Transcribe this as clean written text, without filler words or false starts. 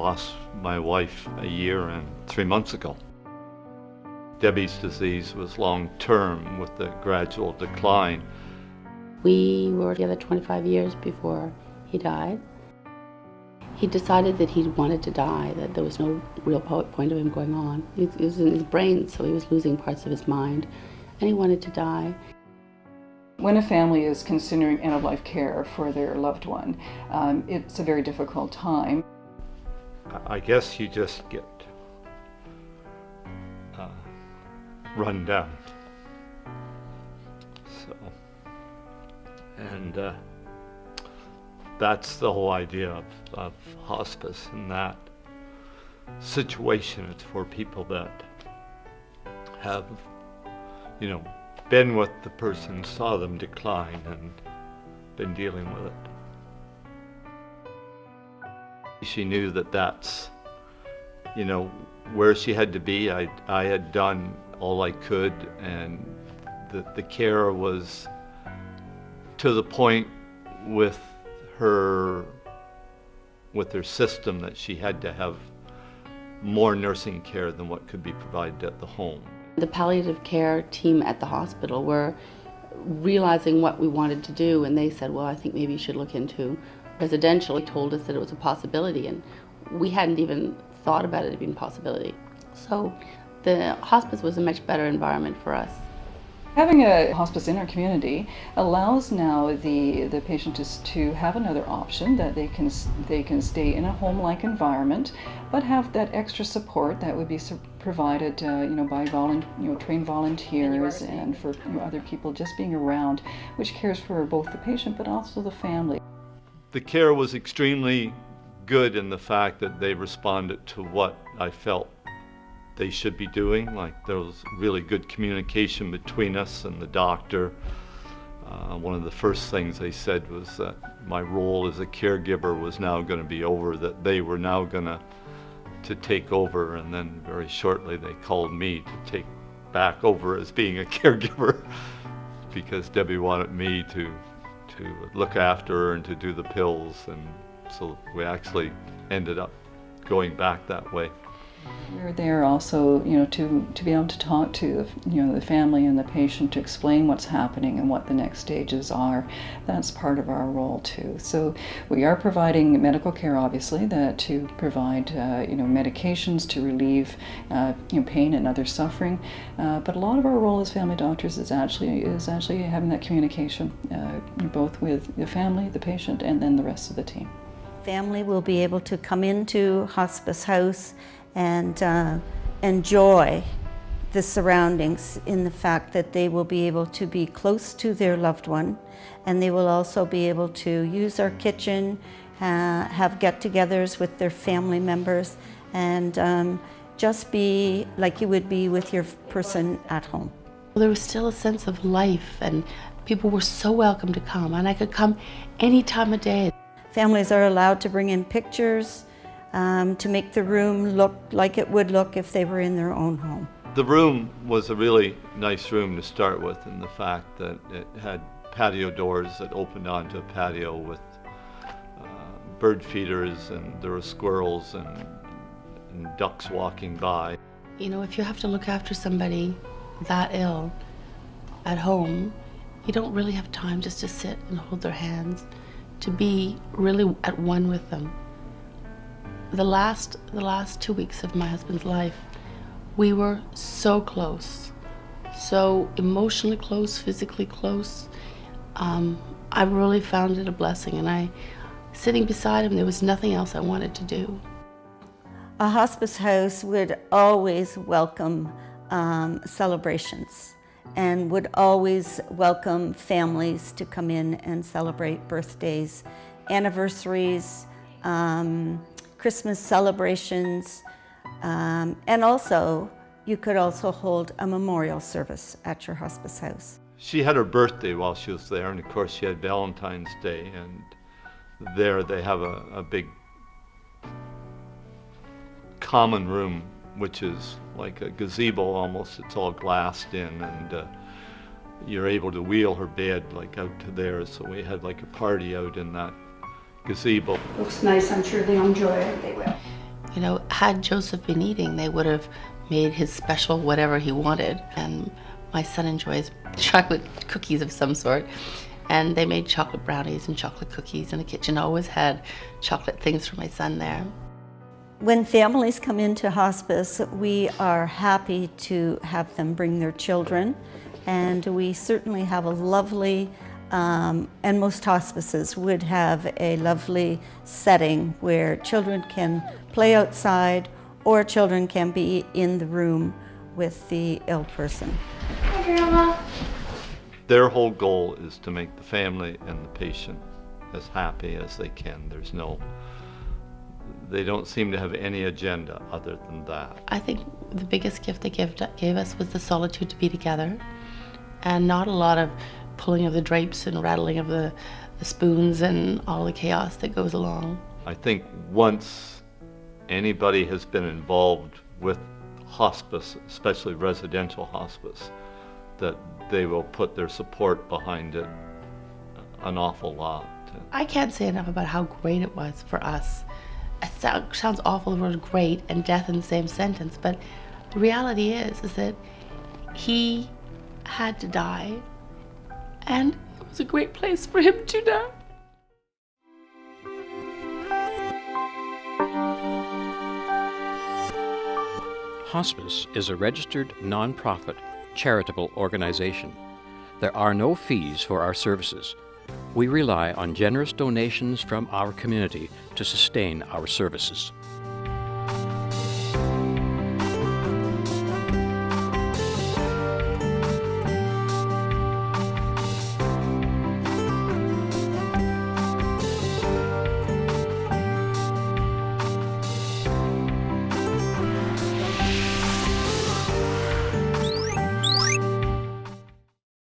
lost my wife a year and 3 months ago. Debbie's disease was long-term with the gradual decline. We were together 25 years before he died. He decided that he wanted to die, that there was no real point of him going on. It was in his brain, so he was losing parts of his mind, and he wanted to die. When a family is considering end-of-life care for their loved one, it's a very difficult time. I guess you just get run down. So, and that's the whole idea of hospice in that situation. It's for people that have, been with the person, saw them decline, and been dealing with it. She knew that that's, where she had to be. I had done all I could, and the care was to the point with her system that she had to have more nursing care than what could be provided at the home. The palliative care team at the hospital were realizing what we wanted to do, and they said, well, I think maybe you should look into residential. They told us that it was a possibility, and we hadn't even thought about it being a possibility. So the hospice was a much better environment for us. Having a hospice in our community allows now the patient to have another option, that they can stay in a home-like environment, but have that extra support that would be provided, by trained volunteers and for other people just being around, which cares for both the patient but also the family. The care was extremely good in the fact that they responded to what I felt they should be doing. Like, there was really good communication between us and the doctor. One of the first things they said was that my role as a caregiver was now going to be over, that they were now going to take over, and then very shortly they called me to take back over as being a caregiver because Debbie wanted me to look after her and to do the pills, and so we actually ended up going back that way. We're there also, to be able to talk to, the family and the patient to explain what's happening and what the next stages are. That's part of our role too. So we are providing medical care, obviously, to provide, medications to relieve, pain and other suffering. But a lot of our role as family doctors is actually having that communication, both with the family, the patient, and then the rest of the team. Family will be able to come into Hospice House and enjoy the surroundings, in the fact that they will be able to be close to their loved one, and they will also be able to use our kitchen, have get-togethers with their family members, and just be like you would be with your person at home. There was still a sense of life, and people were so welcome to come, and I could come any time of day. Families are allowed to bring in pictures to make the room look like it would look if they were in their own home. The room was a really nice room to start with, in the fact that it had patio doors that opened onto a patio with bird feeders, and there were squirrels and ducks walking by. If you have to look after somebody that ill at home, you don't really have time just to sit and hold their hands, to be really at one with them. The last 2 weeks of my husband's life, we were so close, so emotionally close, physically close. I really found it a blessing, and sitting beside him, there was nothing else I wanted to do. A hospice house would always welcome celebrations, and would always welcome families to come in and celebrate birthdays, anniversaries, Christmas celebrations, and also you could also hold a memorial service at your hospice house. She had her birthday while she was there, and of course she had Valentine's Day, and there they have a big common room, which is like a gazebo almost. It's all glassed in, and you're able to wheel her bed like out to there, so we had like a party out in that gazebo. Looks nice, I'm sure they'll enjoy it. They will. You know, had Joseph been eating, they would have made his special whatever he wanted. And my son enjoys chocolate cookies of some sort. And they made chocolate brownies and chocolate cookies, and the kitchen always had chocolate things for my son there. When families come into hospice, we are happy to have them bring their children, and we certainly have a lovely, and most hospices would have a lovely setting where children can play outside or children can be in the room with the ill person. Hi, Grandma. Their whole goal is to make the family and the patient as happy as they can. They don't seem to have any agenda other than that. I think the biggest gift they gave us was the solitude to be together, and not a lot of pulling of the drapes and rattling of the spoons and all the chaos that goes along. I think once anybody has been involved with hospice, especially residential hospice, that they will put their support behind it an awful lot. I can't say enough about how great it was for us. It sounds awful, the word great and death in the same sentence, but the reality is that he had to die, and it was a great place for him to die. Hospice is a registered, non-profit, charitable organization. There are no fees for our services. We rely on generous donations from our community to sustain our services.